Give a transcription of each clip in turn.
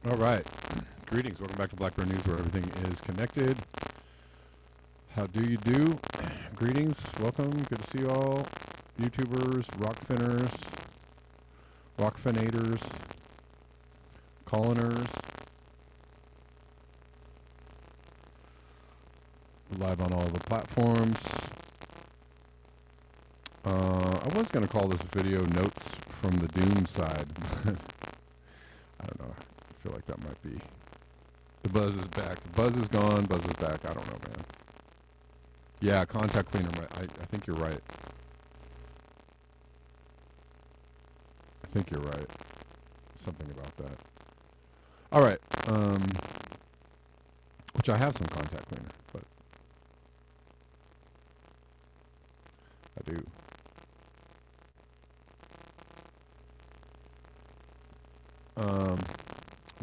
All right. Greetings. Welcome back to Blackbird News, where everything is connected. How do you do? Greetings. Welcome. Good to see you all. YouTubers, Rockfinners, Rockfinators, Colliners. Live on all the platforms. I was going to call this video Notes from the Doom Side. I don't know. I feel like that might be. The buzz is back. The buzz is gone. Buzz is back. I don't know, man. Yeah, contact cleaner. I think you're right. I think you're right. Something about that. All right. Which I have some contact cleaner, but I do.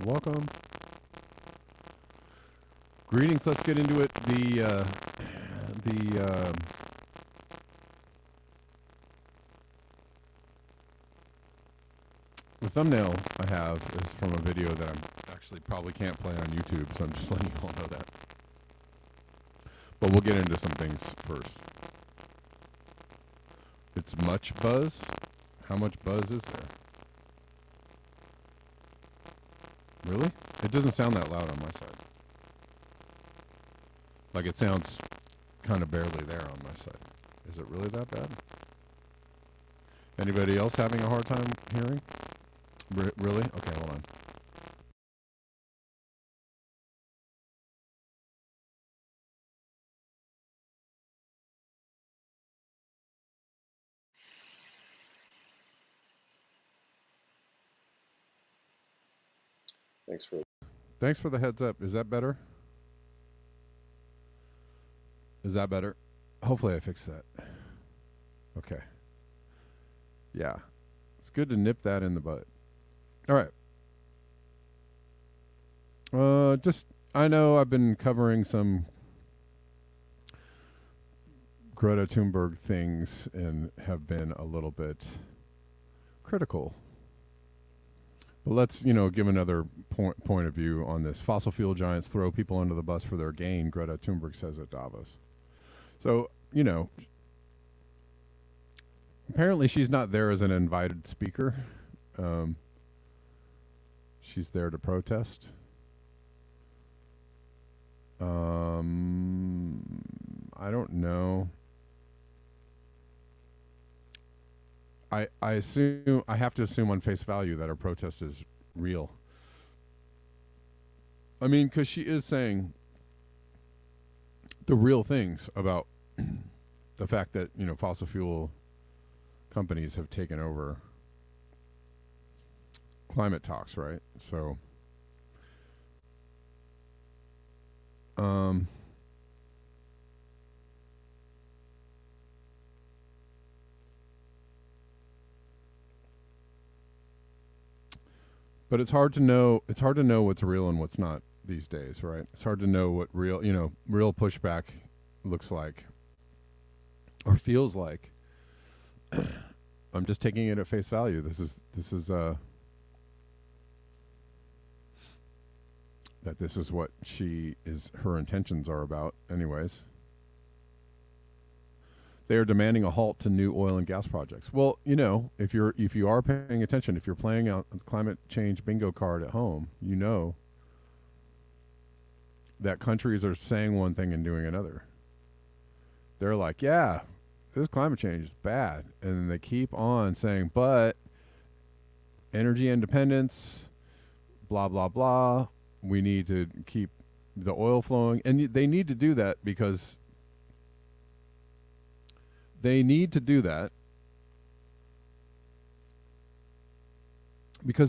Welcome. Greetings. Let's get into it. The thumbnail I have is from a video that I actually probably can't play on YouTube, so I'm just letting you all know that. But we'll get into some things first. It's much buzz. How much buzz is there? Really? It doesn't sound that loud on my side. Like it sounds kind of barely there on my side. Is it really that bad? Anybody else having a hard time hearing? Really? Okay, hold on. Thanks for the heads up. Is that better? Is that better? Hopefully I fixed that. Okay. Yeah. It's good to nip that in the bud. All right. I know I've been covering some Greta Thunberg things and have been a little bit critical. But let's, give another point of view on this. Fossil fuel giants throw people under the bus for their gain, Greta Thunberg says at Davos. So, apparently she's not there as an invited speaker. She's there to protest. I don't know. I have to assume on face value that her protest is real. I mean, because she is saying the real things about the fact that, fossil fuel companies have taken over climate talks, right? So, but it's hard to know what's real and what's not these days, right? It's hard to know what real pushback looks like or feels like. I'm just taking it at face value. This is that this is what her intentions are about anyways. They are demanding a halt to new oil and gas projects. Well, if you are paying attention, if you're playing out the climate change bingo card at home, that countries are saying one thing and doing another. They're like, yeah, this climate change is bad. And then they keep on saying, but energy independence, blah, blah, blah. We need to keep the oil flowing. And they need to do that because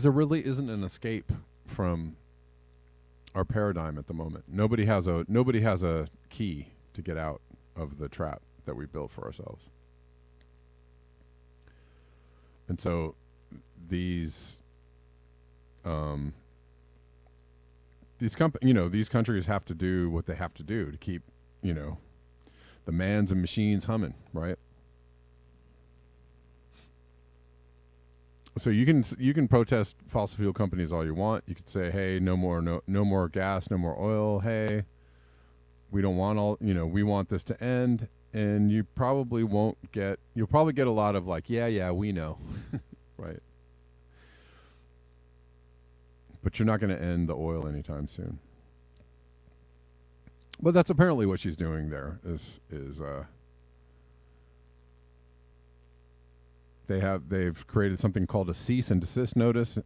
there really isn't an escape from our paradigm at the moment. Nobody has a key to get out of the trap that we built for ourselves. And so these countries have to do what they have to do to keep, the mans and machines humming, right? So you can protest fossil fuel companies all you want. You could say, hey, no more gas, no more oil. Hey, we don't want we want this to end. And you'll probably get a lot of like, yeah, we know, right? But you're not going to end the oil anytime soon. But that's apparently what she's doing there they've created something called a cease and desist notice.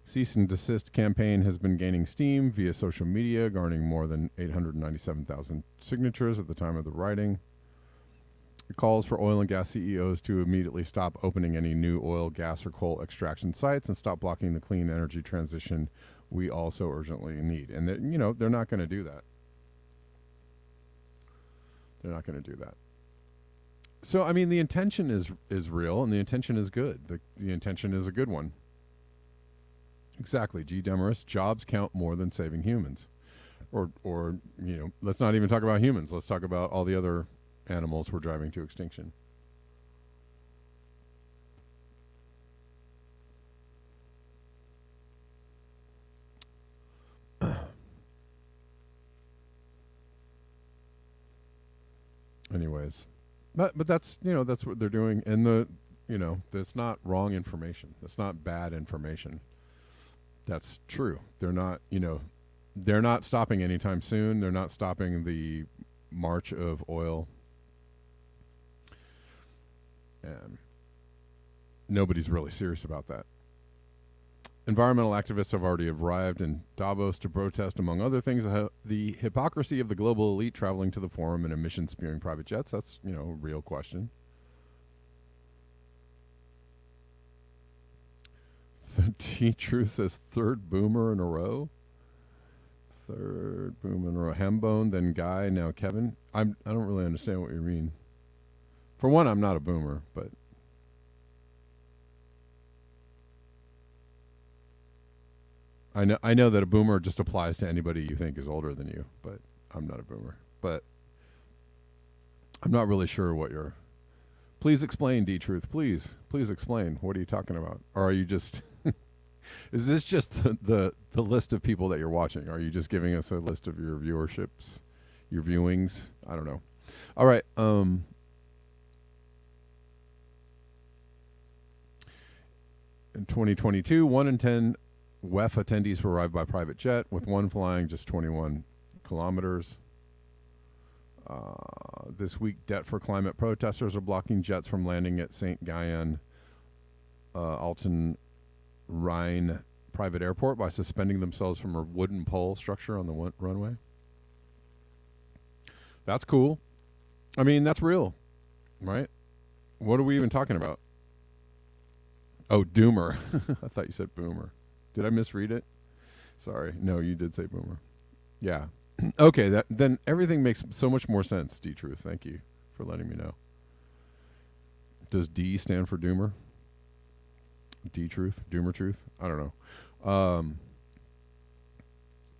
Cease and desist campaign has been gaining steam via social media, garnering more than 897,000 signatures at the time of the writing. It calls for oil and gas CEOs to immediately stop opening any new oil, gas, or coal extraction sites and stop blocking the clean energy transition we also urgently need. And they're not going to do that. They're not going to do that. So, I mean, the intention is real, and the intention is good. The intention is a good one. Exactly, G. Demarest. Jobs count more than saving humans. Or let's not even talk about humans. Let's talk about all the other animals we're driving to extinction. Anyways. But that's that's what they're doing, and that's not wrong information. That's not bad information. That's true. They're not stopping anytime soon. They're not stopping the march of oil. And nobody's really serious about that. Environmental activists have already arrived in Davos to protest, among other things, the hypocrisy of the global elite traveling to the forum in emission-spewing private jets. That's, a real question. T-Truth says third boomer in a row. Third boomer in a row. Hembone, then Guy, now Kevin. I don't really understand what you mean. For one, I'm not a boomer, but... I know that a boomer just applies to anybody you think is older than you, but I'm not a boomer. But I'm not really sure what you're... Please explain, D-Truth. Please explain. What are you talking about? Or are you just... Is this just the list of people that you're watching? Are you just giving us a list of your viewerships, your viewings? I don't know. All right. In 2022, 1 in 10 WEF attendees were arrived by private jet, with one flying just 21 kilometers. This week, Debt for Climate protesters are blocking jets from landing at St. Gallen Alten Rhine private airport by suspending themselves from a wooden pole structure on the runway. That's cool. I mean, that's real, right? What are we even talking about? Oh, doomer. I thought you said boomer. Did I misread it? Sorry. No, you did say boomer. Yeah. Okay, then everything makes so much more sense, D-Truth. Thank you for letting me know. Does D stand for doomer? D-Truth? Doomer Truth? I don't know.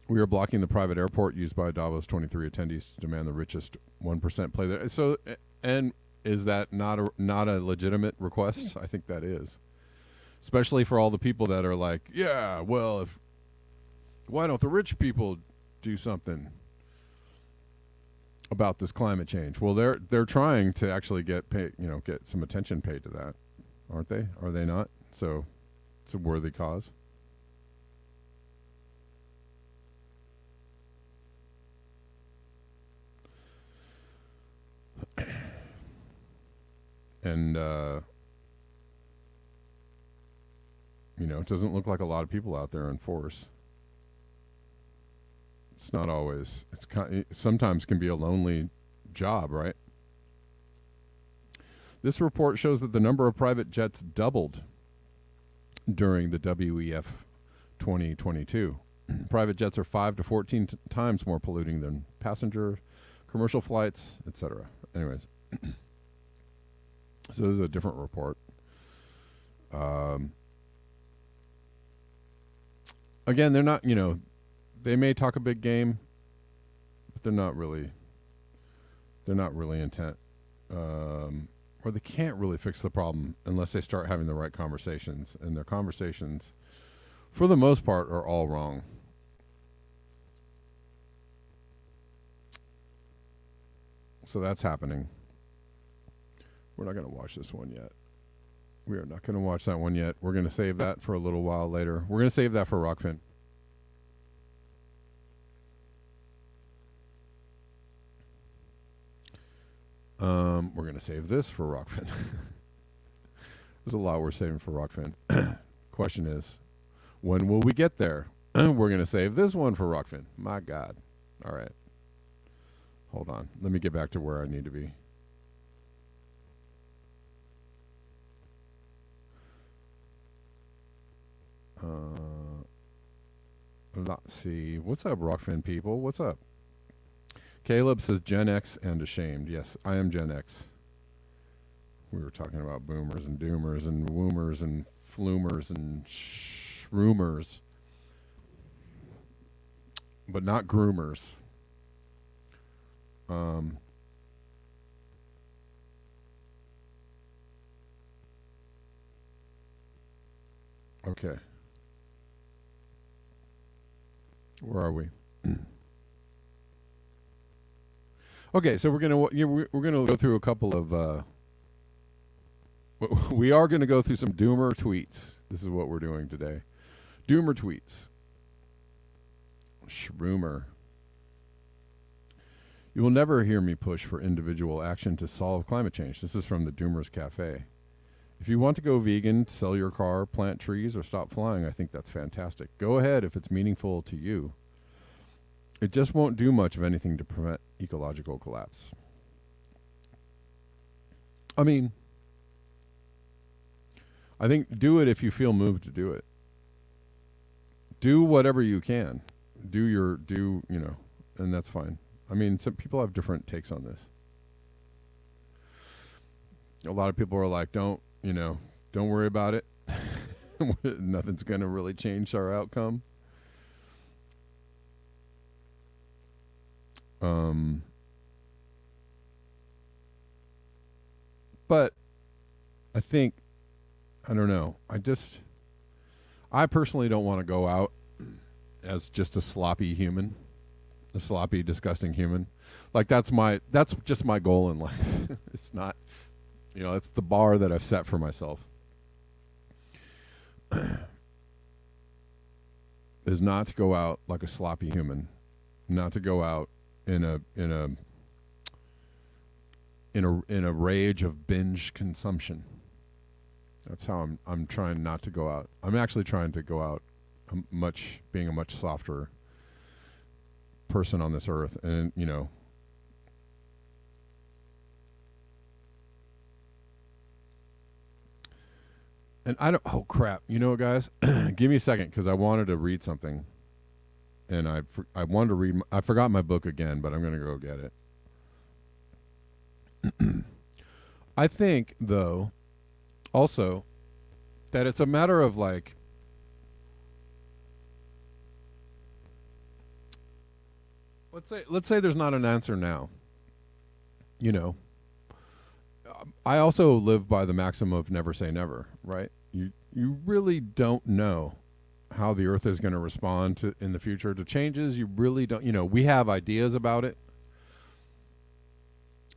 We are blocking the private airport used by Davos 23 attendees to demand the richest 1% play there. So, and is that not a legitimate request? I think that is. Especially for all the people that are like, yeah, well, why don't the rich people do something about this climate change? Well, they're trying to actually get some attention paid to that, aren't they? Are they not? So it's a worthy cause. And it doesn't look like a lot of people out there in force. It's not always. It sometimes can be a lonely job, right? This report shows that the number of private jets doubled during the WEF 2022. Private jets are 5 to 14 times more polluting than passenger commercial flights, etc. Anyways, so this is a different report. Again, they're not, they may talk a big game, but they're not really intent. Or they can't really fix the problem unless they start having the right conversations. And their conversations, for the most part, are all wrong. So that's happening. We're not going to watch this one yet. We are not going to watch that one yet. We're going to save that for a little while later. We're going to save that for Rockfin. We're going to save this for Rockfin. There's a lot we're saving for Rockfin. Question is, when will we get there? We're going to save this one for Rockfin. My God. All right. Hold on. Let me get back to where I need to be. Let's see. What's up, Rockfin people? What's up? Caleb says Gen X and ashamed. Yes, I am Gen X. We were talking about boomers and doomers and woomers and flumers and shroomers. But not groomers. Okay. Where are we? Okay, so we're gonna go through a couple of. We are gonna go through some doomer tweets. This is what we're doing today. Doomer tweets. Shroomer. You will never hear me push for individual action to solve climate change. This is from the Doomers Cafe. If you want to go vegan, sell your car, plant trees, or stop flying, I think that's fantastic. Go ahead if it's meaningful to you. It just won't do much of anything to prevent ecological collapse. I mean, I think do it if you feel moved to do it. Do whatever you can. And that's fine. I mean, some people have different takes on this. A lot of people are like, don't worry about it. Nothing's going to really change our outcome. But I think, I don't know. I personally don't want to go out as just a sloppy human, a sloppy, disgusting human. Like that's just my goal in life. It's not, it's the bar that I've set for myself. Is not to go out like a sloppy human, not to go out in a rage of binge consumption. That's how I'm trying not to go out. I'm actually trying to go out being a much softer person on this earth, and and I don't. Oh crap! You know what, guys? Give me a second because I wanted to read something, and I wanted to read. I forgot my book again, but I'm going to go get it. I think, though, also that it's a matter of like. Let's say there's not an answer now. I also live by the maxim of never say never, right? You really don't know how the earth is going to respond in the future to changes. You really don't, we have ideas about it.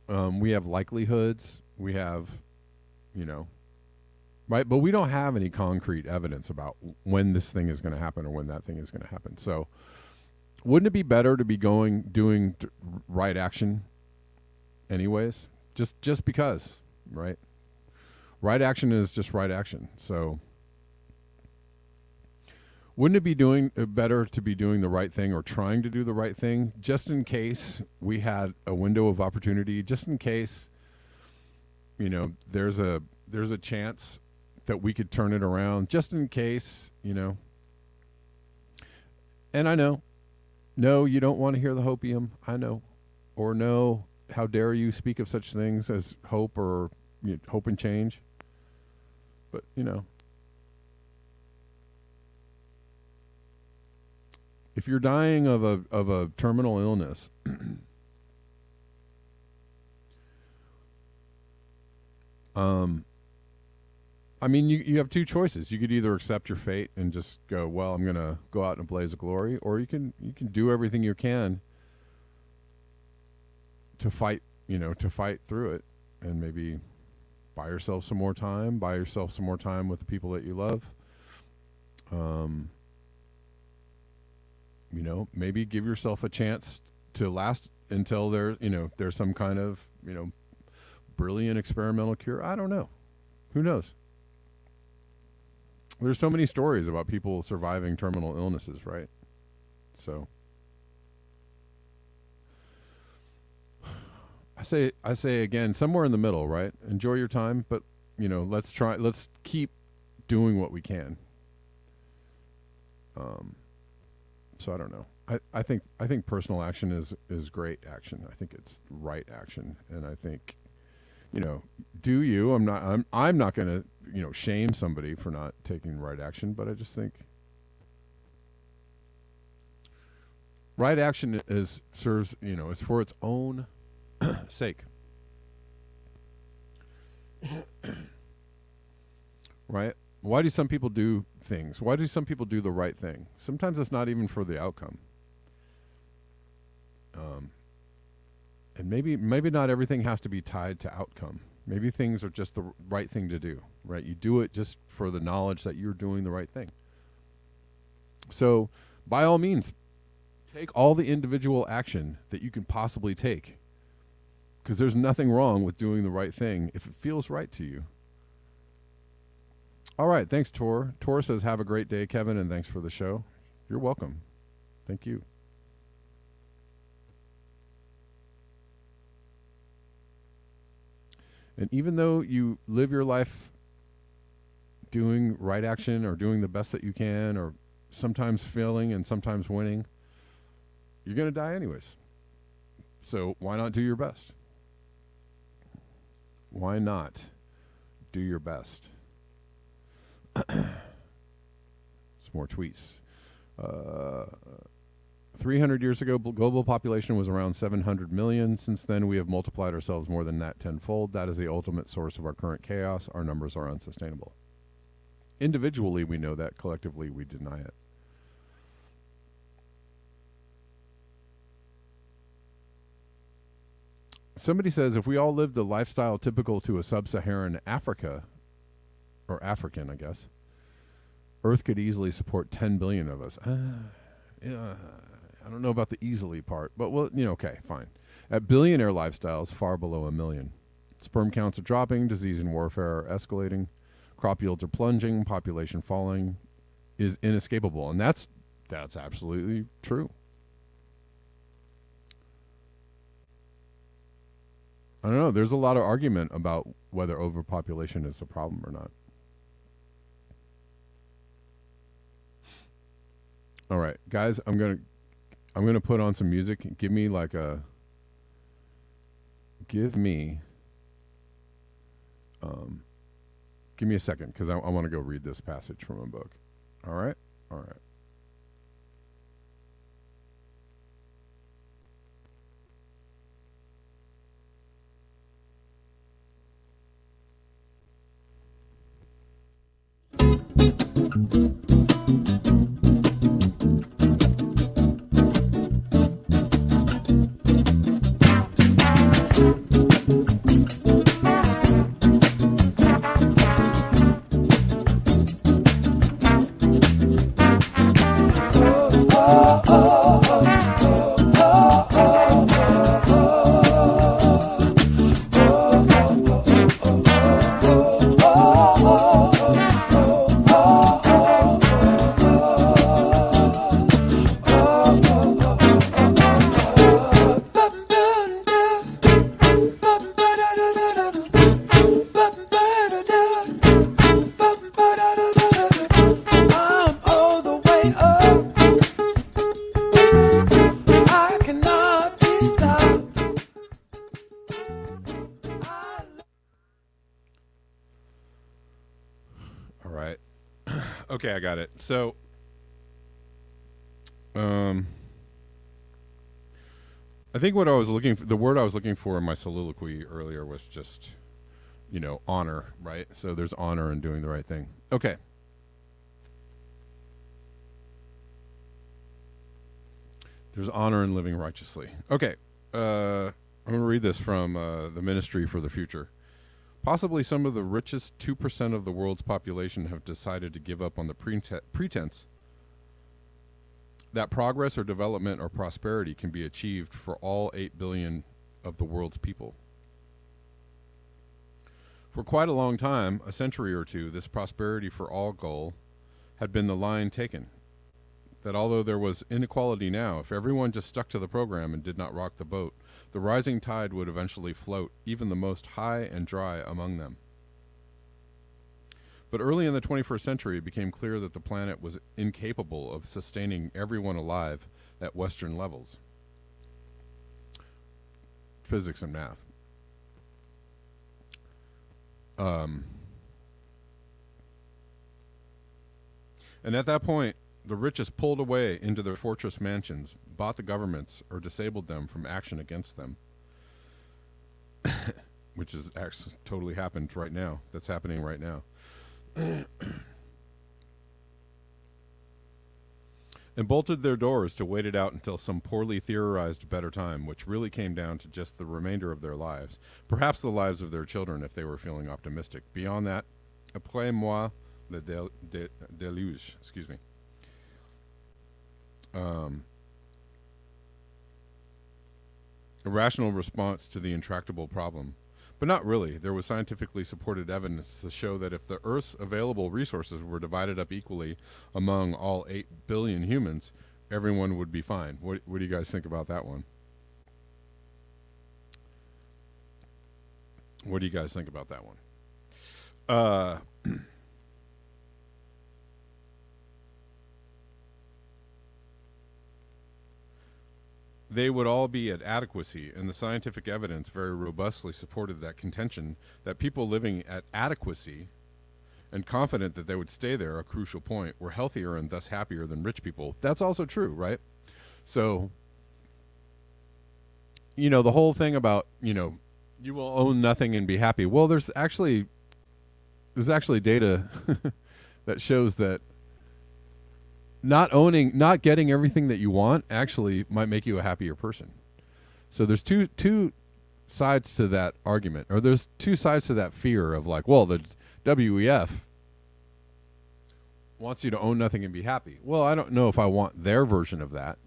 We have likelihoods. We have, right? But we don't have any concrete evidence about when this thing is going to happen or when that thing is going to happen. So wouldn't it be better to be doing right action anyways? Just because, right? Right action is just right action. So wouldn't it be doing better to be doing the right thing or trying to do the right thing just in case we had a window of opportunity, just in case, you know, there's a chance that we could turn it around, just in case, you know. And I know, no, you don't want to hear the hopium. I know. Or no, how dare you speak of such things as hope or hope and change. But, you know, if you're dying of a terminal illness, I mean, you have two choices. You could either accept your fate and just go, well, I'm going to go out in a blaze of glory, or you can do everything you can to fight through it, and maybe buy yourself some more time with the people that you love. You know, maybe give yourself a chance to last until there's some kind of, brilliant experimental cure. I don't know. Who knows? There's so many stories about people surviving terminal illnesses, right? So I say again, somewhere in the middle, right? Enjoy your time, but let's keep doing what we can. So I don't know. I think personal action is great action. I think it's right action, and I think, do you? I'm not going to shame somebody for not taking right action, but I just think right action serves is for its own sake. Right? Why do some people do things? Why do some people do the right thing? Sometimes it's not even for the outcome. And maybe not everything has to be tied to outcome. Maybe things are just the right thing to do, right? You do it just for the knowledge that you're doing the right thing. So, by all means, take all the individual action that you can possibly take, because there's nothing wrong with doing the right thing if it feels right to you. All right, thanks, Tor. Tor says, have a great day, Kevin, and thanks for the show. You're welcome. Thank you. And even though you live your life doing right action or doing the best that you can, or sometimes failing and sometimes winning, you're going to die anyways. So why not do your best? Why not do your best? Some more tweets. 300 years ago, global population was around 700 million. Since then, we have multiplied ourselves more than that tenfold. That is the ultimate source of our current chaos. Our numbers are unsustainable. Individually, we know that. Collectively, we deny it. Somebody says, if we all lived a lifestyle typical to a sub-Saharan Africa, or African, I guess, Earth could easily support 10 billion of us. Yeah, I don't know about the easily part, but well, okay, fine. At billionaire lifestyles, far below 1 million. Sperm counts are dropping, disease and warfare are escalating, crop yields are plunging, population falling is inescapable. And that's absolutely true. I don't know. There's a lot of argument about whether overpopulation is a problem or not. All right, guys, I'm gonna put on some music. Give me a second, because I want to go read this passage from a book. All right. Okay, I got it. So, um, I think what I was looking for, the word I was looking for in my soliloquy earlier was just, honor, right? So there's honor in doing the right thing. Okay. There's honor in living righteously. Okay. I'm going to read this from the Ministry for the Future. Possibly some of the richest 2% of the world's population have decided to give up on the pretense that progress or development or prosperity can be achieved for all 8 billion of the world's people. For quite a long time, a century or two, this prosperity for all goal had been the line taken. That although there was inequality now, if everyone just stuck to the program and did not rock the boat, the rising tide would eventually float even the most high and dry among them. But early in the 21st century, it became clear that the planet was incapable of sustaining everyone alive at Western levels. Physics and math. And at that point, the richest pulled away into their fortress mansions, bought the governments, or disabled them from action against them. Which has actually totally happened right now. That's happening right now. And bolted their doors to wait it out until some poorly theorized better time, which really came down to just the remainder of their lives. Perhaps the lives of their children, if they were feeling optimistic. Beyond that, après moi, le déluge. Excuse me. A rational response to the intractable problem. But not really. There was scientifically supported evidence to show that if the Earth's available resources were divided up equally among all 8 billion humans, everyone would be fine. What do you guys think about that one? What do you guys think about that one? They would all be at adequacy, and the scientific evidence very robustly supported that contention that people living at adequacy and confident that they would stay there, a crucial point, were healthier and thus happier than rich people. That's also true, right? So, the whole thing about, you will own nothing and be happy. Well, there's actually data that shows that not getting everything that you want actually might make you a happier person. So there's two sides to that argument, or there's two sides to that fear of like, well, the WEF wants you to own nothing and be happy. Well, I don't know if I want their version of that,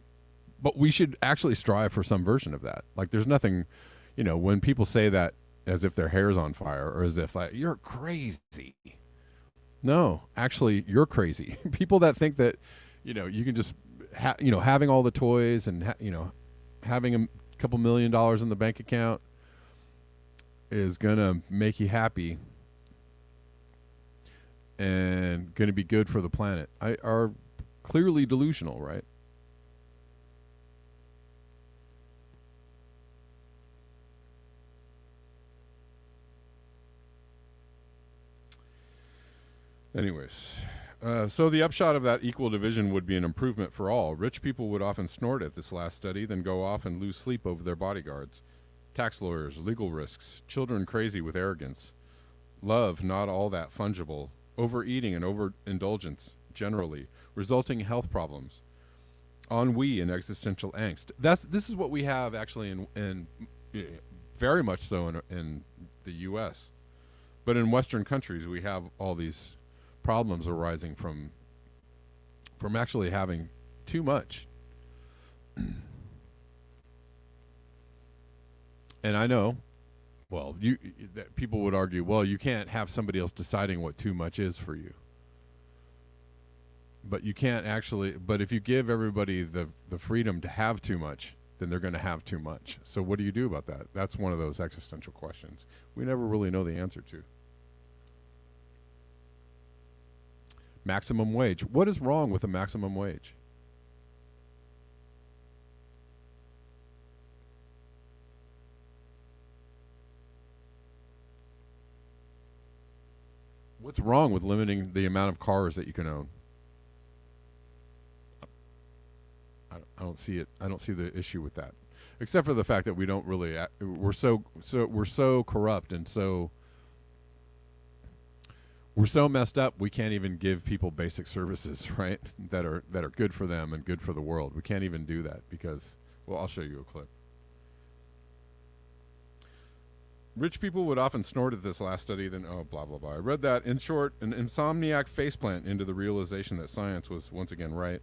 but we should actually strive for some version of that. Like there's nothing, when people say that as if their hair's on fire or as if like, you're crazy. No, actually, you're crazy. People that think that, you can just, having all the toys and, having a couple $1 million in the bank account is going to make you happy and going to be good for the planet are clearly delusional, right? Anyways, so the upshot of that equal division would be an improvement for all. Rich people would often snort at this last study, then go off and lose sleep over their bodyguards. Tax lawyers, legal risks, children crazy with arrogance, love not all that fungible, overeating and overindulgence generally, resulting health problems, ennui and existential angst. This is what we have actually in very much so in the U.S., but in Western countries we have all these problems arising from actually having too much. And I know, well, that people would argue, well, you can't have somebody else deciding what too much is for you. But you can't actually, but if you give everybody the freedom to have too much, then they're going to have too much. So what do you do about that? That's one of those existential questions we never really know the answer to. Maximum wage. What is wrong with a maximum wage? What's wrong with limiting the amount of cars that you can own? I don't see it. I don't see the issue with that, except for the fact that we don't really. We're so corrupt and we're so messed up. We can't even give people basic services, right? That are good for them and good for the world. We can't even do that because. Well, I'll show you a clip. Rich people would often snort at this last study, then, oh, blah, blah, blah. I read that. In short, an insomniac faceplant into the realization that science was once again right.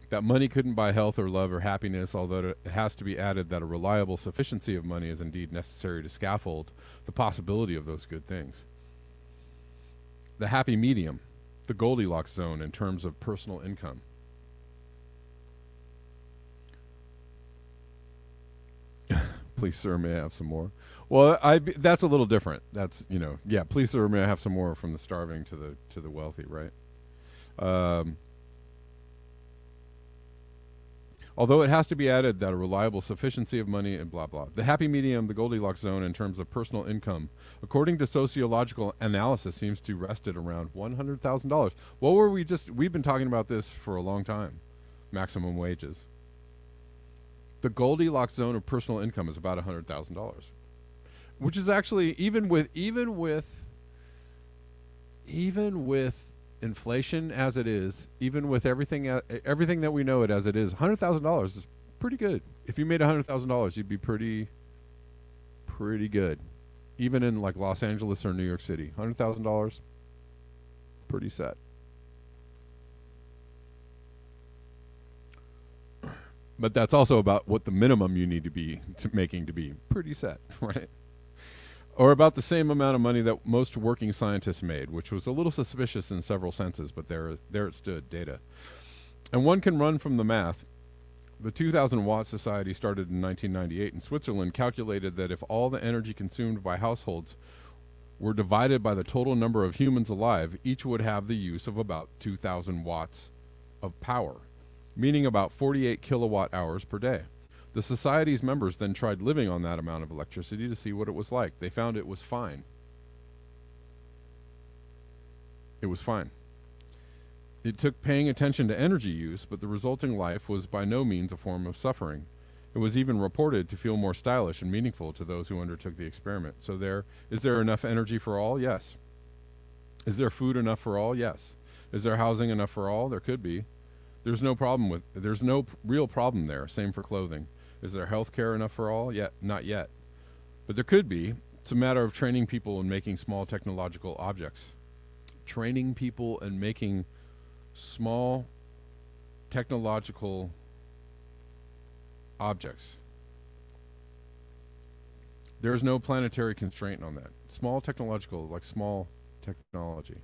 That money couldn't buy health or love or happiness, although it has to be added that a reliable sufficiency of money is indeed necessary to scaffold the possibility of those good things. The happy medium, the Goldilocks zone in terms of personal income. Please, sir, may I have some more? Well, that's a little different. That's, yeah, please, sir, may I have some more from the starving to the wealthy, right? Although it has to be added that a reliable sufficiency of money and blah, blah. The happy medium, the Goldilocks zone in terms of personal income, according to sociological analysis, seems to rest at around $100,000. We've been talking about this for a long time, maximum wages. The Goldilocks zone of personal income is about $100,000, which is actually even with inflation as it is, even with everything that we know it as it is, $100,000 is pretty good. If you made $100,000, you'd be pretty good, even in like Los Angeles or New York City. $100,000, pretty set. But that's also about what the minimum you need to be making to be pretty set, right? Or about the same amount of money that most working scientists made, which was a little suspicious in several senses, but there it stood, data. And one can run from the math. The 2000 Watt Society started in 1998 in Switzerland, calculated that if all the energy consumed by households were divided by the total number of humans alive, each would have the use of about 2,000 watts of power, meaning about 48 kilowatt hours per day. The society's members then tried living on that amount of electricity to see what it was like. They found it was fine. It was fine. It took paying attention to energy use, but the resulting life was by no means a form of suffering. It was even reported to feel more stylish and meaningful to those who undertook the experiment. So is there enough energy for all? Yes. Is there food enough for all? Yes. Is there housing enough for all? There could be. There's no real problem there. Same for clothing. Is there health care enough for all? Yet, not yet. But there could be. It's a matter of training people and making small technological objects. Training people and making small technological objects. There's no planetary constraint on that. Small technological, like small technology.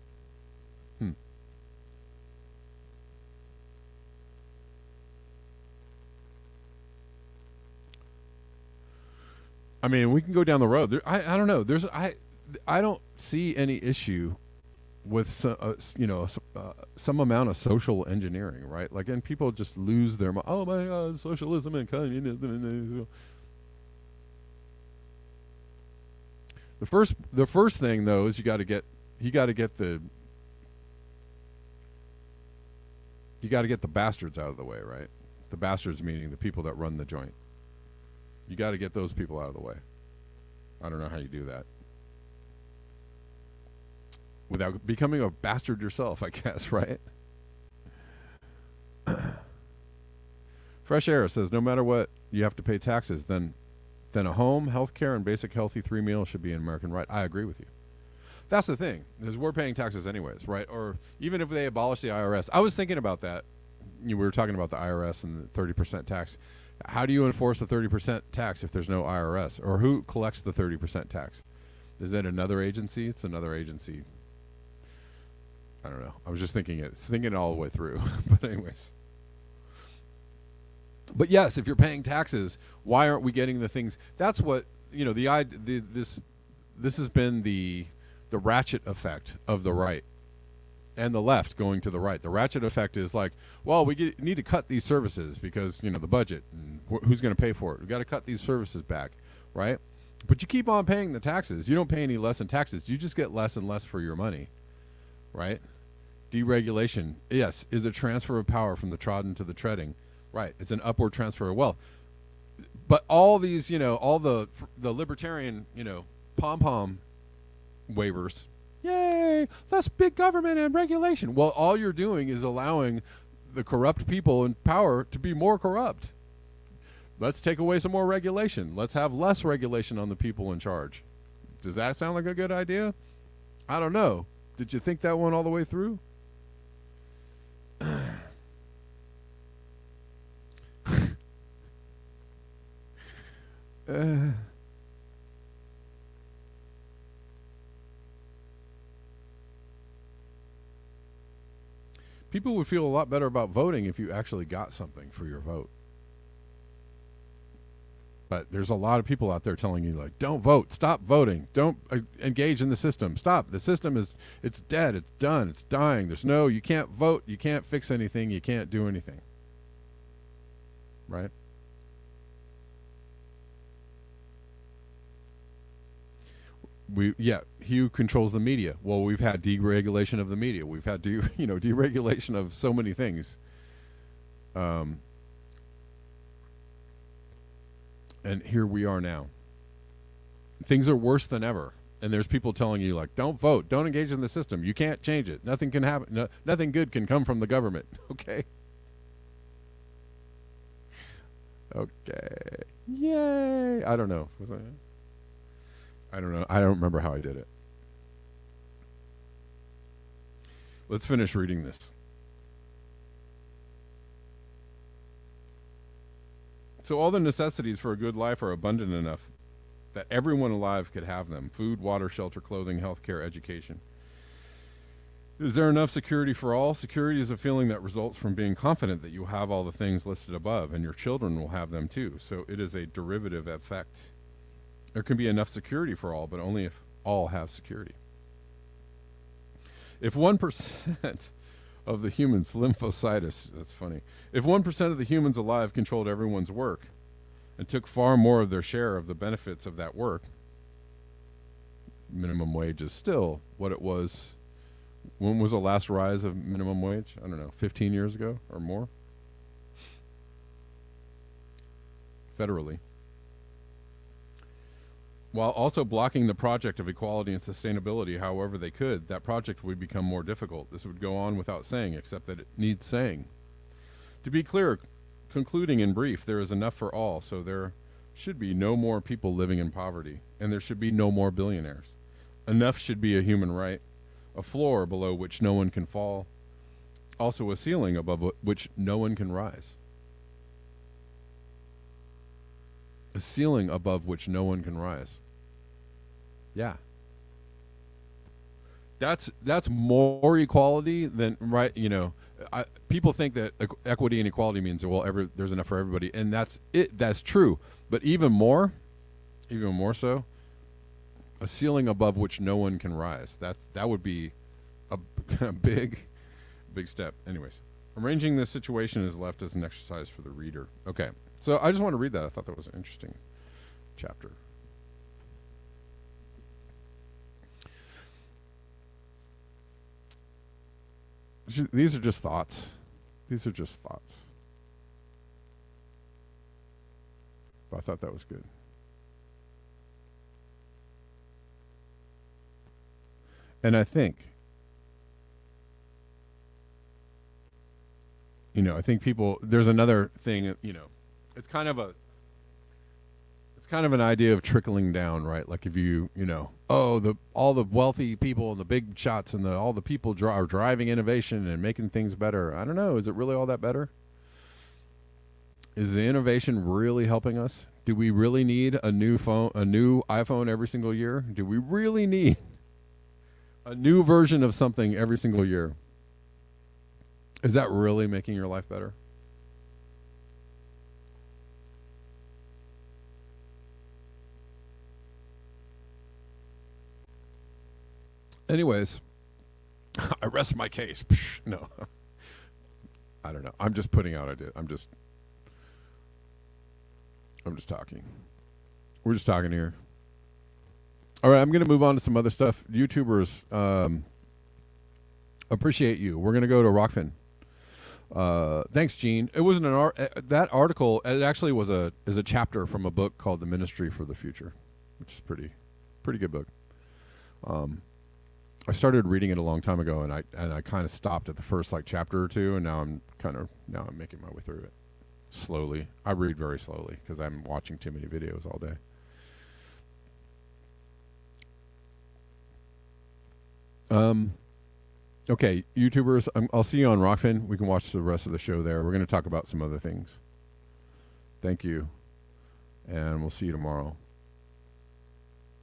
I mean, we can go down the road. I don't know. I don't see any issue with some amount of social engineering, right? Like, and people just lose their mind. Oh my God, socialism and communism. The first thing though is you got to get the bastards out of the way, right? The bastards meaning the people that run the joint. You got to get those people out of the way. I don't know how you do that without becoming a bastard yourself, I guess, right? Fresh Air says, no matter what, you have to pay taxes. Then a home, health care, and basic healthy 3 meals should be an American right. I agree with you. That's the thing, is we're paying taxes anyways, right? Or even if they abolish the IRS. I was thinking about that. We were talking about the IRS and the 30% tax. How do you enforce the 30% tax if there's no IRS? Or who collects the 30% tax? Is it another agency? It's another agency. I don't know. I was just thinking it all the way through. But anyways. But yes, if you're paying taxes, why aren't we getting the things? That's what, this has been the ratchet effect of the right and the left going to the right. The ratchet effect is like, well, we need to cut these services because, the budget and who's going to pay for it. We've got to cut these services back, right? But you keep on paying the taxes. You don't pay any less in taxes. You just get less and less for your money, right? Deregulation, yes, is a transfer of power from the trodden to the treading. Right, it's an upward transfer of wealth. But all these, all the libertarian, pom-pom waivers, yay, less big government and regulation. Well, all you're doing is allowing the corrupt people in power to be more corrupt. Let's take away some more regulation. Let's have less regulation on the people in charge. Does that sound like a good idea? I don't know. Did you think that one all the way through? People would feel a lot better about voting if you actually got something for your vote. But there's a lot of people out there telling you, like, don't vote, stop voting, don't engage in the system, stop. The system it's dead, it's done, it's dying. You can't vote, you can't fix anything, you can't do anything. Right? He who controls the media. Well, we've had deregulation of the media. We've had deregulation of so many things. And here we are now. Things are worse than ever. And there's people telling you, like, don't vote, don't engage in the system. You can't change it. Nothing can happen. Nothing good can come from the government. Okay. Okay. Yay. I don't know. I don't know. I don't remember how I did it. Let's finish reading this. So all the necessities for a good life are abundant enough that everyone alive could have them: food, water, shelter, clothing, healthcare, education. Is there enough security for all? Security is a feeling that results from being confident that you have all the things listed above, and your children will have them too. So it is a derivative effect. There can be enough security for all, but only if all have security. If 1% of the humans, lymphocytus, that's funny. If 1% of the humans alive controlled everyone's work and took far more of their share of the benefits of that work, minimum wage is still what it was. When was the last rise of minimum wage? I don't know, 15 years ago or more? Federally. While also blocking the project of equality and sustainability however they could, that project would become more difficult. This would go on without saying, except that it needs saying. To be clear, concluding in brief, there is enough for all, so there should be no more people living in poverty, and there should be no more billionaires. Enough should be a human right, a floor below which no one can fall, also a ceiling above which no one can rise. A ceiling above which no one can rise. Yeah. That's more equality than, right, people think that equity and equality means, well, there's enough for everybody, and that's it. That's true. But even more so, a ceiling above which no one can rise. That would be a big step. Anyways, arranging this situation is left as an exercise for the reader. Okay. So I just want to read that. I thought that was an interesting chapter. These are just thoughts. But I thought that was good. And I think, I think there's another thing, it's kind of an idea of trickling down, right? Like if all the wealthy people and the big shots and all the people are driving innovation and making things better. I don't know. Is it really all that better? Is the innovation really helping us? Do we really need a new iPhone every single year? Do we really need a new version of something every single year? Is that really making your life better? Anyways, I rest my case. No. I don't know. I'm just putting out ideas. I'm just talking. We're just talking here. All right, I'm going to move on to some other stuff. YouTubers, appreciate you. We're going to go to Rockfin. Thanks, Gene. It wasn't that article. It actually is a chapter from a book called The Ministry for the Future, which is pretty good book. I started reading it a long time ago, and I kind of stopped at the first like chapter or two, and now I'm making my way through it slowly. I read very slowly because I'm watching too many videos all day. Okay, YouTubers, I'll see you on Rockfin. We can watch the rest of the show there. We're going to talk about some other things. Thank you, and we'll see you tomorrow.